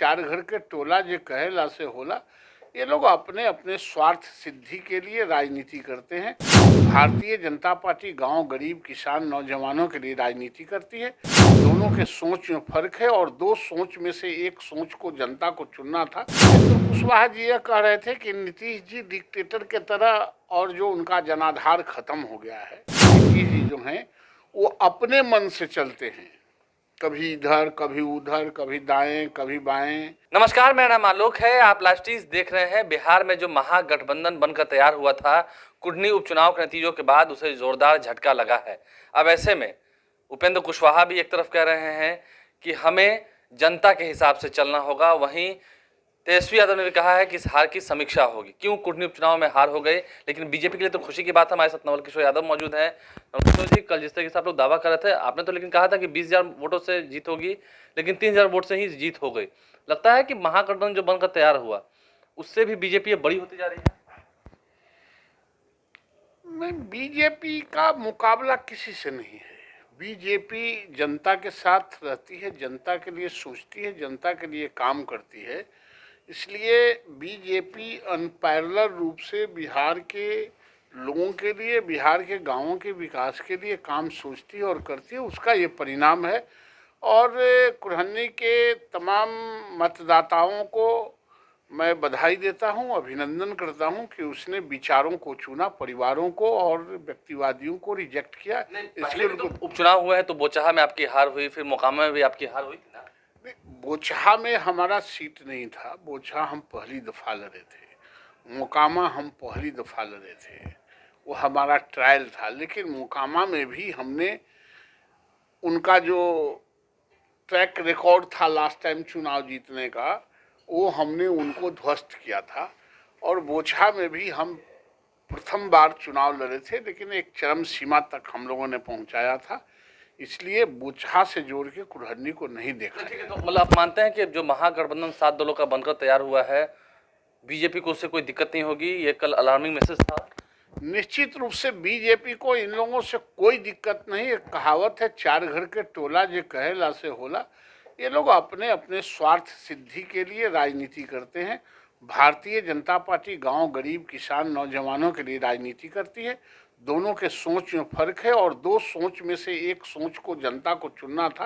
चार घर के टोला जे कहेला से होला। ये लोग अपने अपने स्वार्थ सिद्धि के लिए राजनीति करते हैं। भारतीय जनता पार्टी गांव, गरीब, किसान, नौजवानों के लिए राजनीति करती है। दोनों के सोच में फर्क है और दो सोच में से एक सोच को जनता को चुनना था। तो कुशवाहा जी यह कह रहे थे कि नीतीश जी डिक्टेटर के तरह और जो उनका जनाधार खत्म हो गया है। नीतीश जी जो हैं वो अपने मन से चलते हैं, कभी इधर कभी उधर, कभी दाएं कभी बाएं। नमस्कार, मेरा नाम आलोक है। आप लास्टीज देख रहे हैं। बिहार में जो महागठबंधन बनकर तैयार हुआ था, कुढ़नी उपचुनाव के नतीजों के बाद उसे जोरदार झटका लगा है। अब ऐसे में उपेंद्र कुशवाहा भी एक तरफ कह रहे हैं कि हमें जनता के हिसाब से चलना होगा, वहीं तेजस्वी यादव ने भी कहा है कि इस हार की समीक्षा होगी। क्यों कुढ़नी उपचुनाव में हार हो गई, लेकिन बीजेपी के लिए तो खुशी की बात है। हमारे साथ नवल किशोर यादव मौजूद हैं। नवल किशोर जी, कल जिस तरीके से आप लोग दावा कर रहे थे, आपने तो लेकिन कहा था कि 20,000 वोटों से जीत होगी, लेकिन 3,000 वोट से ही जीत हो गई। लगता है कि महागठबंधन जो बनकर तैयार हुआ उससे भी बीजेपी बड़ी होती जा रही है। बीजेपी का मुकाबला किसी से नहीं है। बीजेपी जनता के साथ रहती है, जनता के लिए सोचती है, जनता के लिए काम करती है। इसलिए बीजेपी अनपैरेलल रूप से बिहार के लोगों के लिए, बिहार के गांवों के विकास के लिए काम सोचती है और करती है। उसका ये परिणाम है। और कुढ़नी के तमाम मतदाताओं को मैं बधाई देता हूं, अभिनंदन करता हूं कि उसने विचारों को चुना, परिवारों को और व्यक्तिवादियों को रिजेक्ट किया। इसलिए तो उपचुनाव हुए हैं तो बोचहा में आपकी हार हुई, फिर मोकामा में भी आपकी हार हुई थी ना। बोचहा में हमारा सीट नहीं था। बोचहा हम पहली दफ़ा लड़े थे, मोकामा हम पहली दफ़ा लड़े थे, वो हमारा ट्रायल था। लेकिन मोकामा में भी हमने उनका जो ट्रैक रिकॉर्ड था लास्ट टाइम चुनाव जीतने का, वो हमने उनको ध्वस्त किया था। और बोचहा में भी हम प्रथम बार चुनाव लड़े थे, लेकिन एक चरम सीमा तक हम लोगों ने पहुंचाया था। इसलिए बोचहा से जोड़ के कुढ़नी को नहीं देखा। ठीक है, तो मतलब आप मानते हैं कि जो महागठबंधन 7 दलों का बनकर तैयार हुआ है, बीजेपी को उससे कोई दिक्कत नहीं होगी? ये कल अलार्मिंग मैसेज था। निश्चित रूप से बीजेपी को इन लोगों से कोई दिक्कत नहीं। एक कहावत है, चार घर के टोला जे कहेला से होला। ये लोग अपने अपने स्वार्थ सिद्धि के लिए राजनीति करते हैं। भारतीय जनता पार्टी गांव, गरीब, किसान, नौजवानों के लिए राजनीति करती है। दोनों के सोच में फर्क है और दो सोच में से एक सोच को जनता को चुनना था,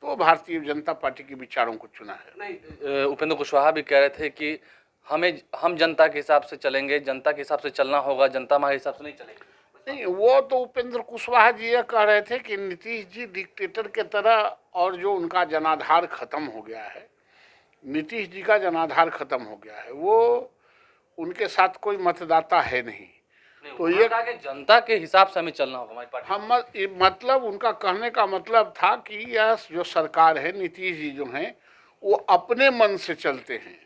तो भारतीय जनता पार्टी के विचारों को चुना है। नहीं, उपेंद्र कुशवाहा भी कह रहे थे कि हम जनता के हिसाब से चलेंगे, जनता के हिसाब से चलना होगा, जनता हमारे हिसाब से नहीं चलेगी। नहीं, वो तो उपेंद्र कुशवाहा जी यह कह रहे थे कि नीतीश जी डिक्टेटर के तरह और जो उनका जनाधार खत्म हो गया है, नीतीश जी का जनाधार खत्म हो गया है, वो उनके साथ कोई मतदाता है नहीं। तो ये जनता के हिसाब से हमें चलना होगा हमारी पार्टी। हम मतलब उनका कहने का मतलब था कि यह जो सरकार है, नीतीश जी जो हैं वो अपने मन से चलते हैं,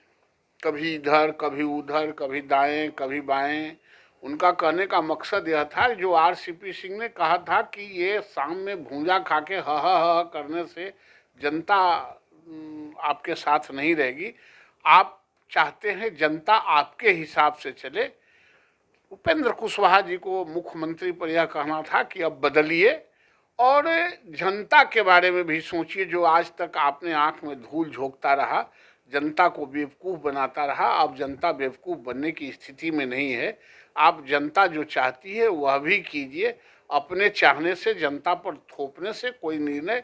कभी इधर कभी उधर, कभी दाएं कभी बाएं। उनका कहने का मकसद यह था, जो आरसीपी सिंह ने कहा था कि ये शाम में भूंजा खा के ह करने से जनता आपके साथ नहीं रहेगी। आप चाहते हैं जनता आपके हिसाब से चले। उपेंद्र कुशवाहा जी को मुख्यमंत्री पर यह कहना था कि अब बदलिए और जनता के बारे में भी सोचिए। जो आज तक आपने आंख में धूल झोंकता रहा, जनता को बेवकूफ़ बनाता रहा, अब जनता बेवकूफ़ बनने की स्थिति में नहीं है। आप जनता जो चाहती है वह भी कीजिए। अपने चाहने से, जनता पर थोपने से कोई निर्णय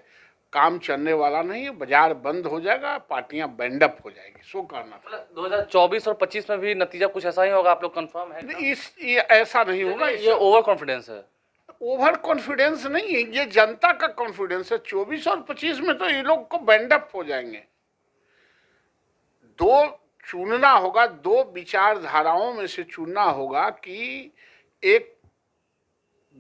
काम चलने वाला नहीं है। बाजार बंद हो जाएगा, पार्टियां बैंडअप हो जाएगी। सो करना था। 2024 और 25 में भी नतीजा कुछ ऐसा ही होगा, आप लोग कंफर्म है? ये ऐसा नहीं होगा। ये ओवर कॉन्फिडेंस है। ओवर कॉन्फिडेंस नहीं है, ये जनता का कॉन्फिडेंस है। 24 और 25 में तो ये लोग को बैंडअप हो जाएंगे। दो चुनना होगा, दो विचारधाराओं में से चुनना होगा कि एक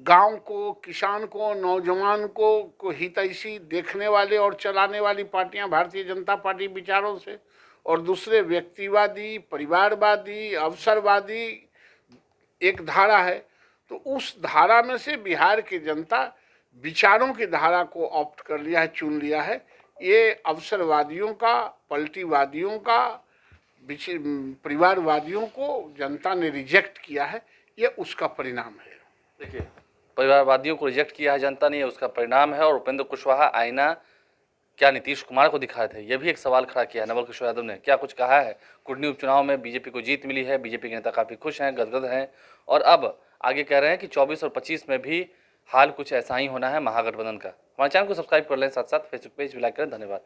गांव को, किसान को, नौजवान को हितैषी देखने वाले और चलाने वाली पार्टियां भारतीय जनता पार्टी विचारों से, और दूसरे व्यक्तिवादी, परिवारवादी, अवसरवादी एक धारा है। तो उस धारा में से बिहार की जनता विचारों की धारा को ऑप्ट कर लिया है, चुन लिया है। ये अवसरवादियों का, पलटीवादियों का, परिवारवादियों को जनता ने रिजेक्ट किया है। ये उसका परिणाम है। देखिए, परिवारवादियों को रिजेक्ट किया है जनता ने, उसका परिणाम है। और उपेंद्र कुशवाहा आईना क्या नीतीश कुमार को दिखा रहे थे? ये भी एक सवाल खड़ा किया है नवल किशोर यादव ने। क्या कुछ कहा है? कुटनी उपचुनाव में बीजेपी को जीत मिली है, बीजेपी के नेता काफ़ी खुश हैं, गदगद हैं, और अब आगे कह रहे हैं कि 24 और 25 में भी हाल कुछ ऐसा ही होना है महागठबंधन का। हमारे चैनल को सब्सक्राइब कर लें, साथ साथ फेसबुक पेज भी लाइक करें। धन्यवाद।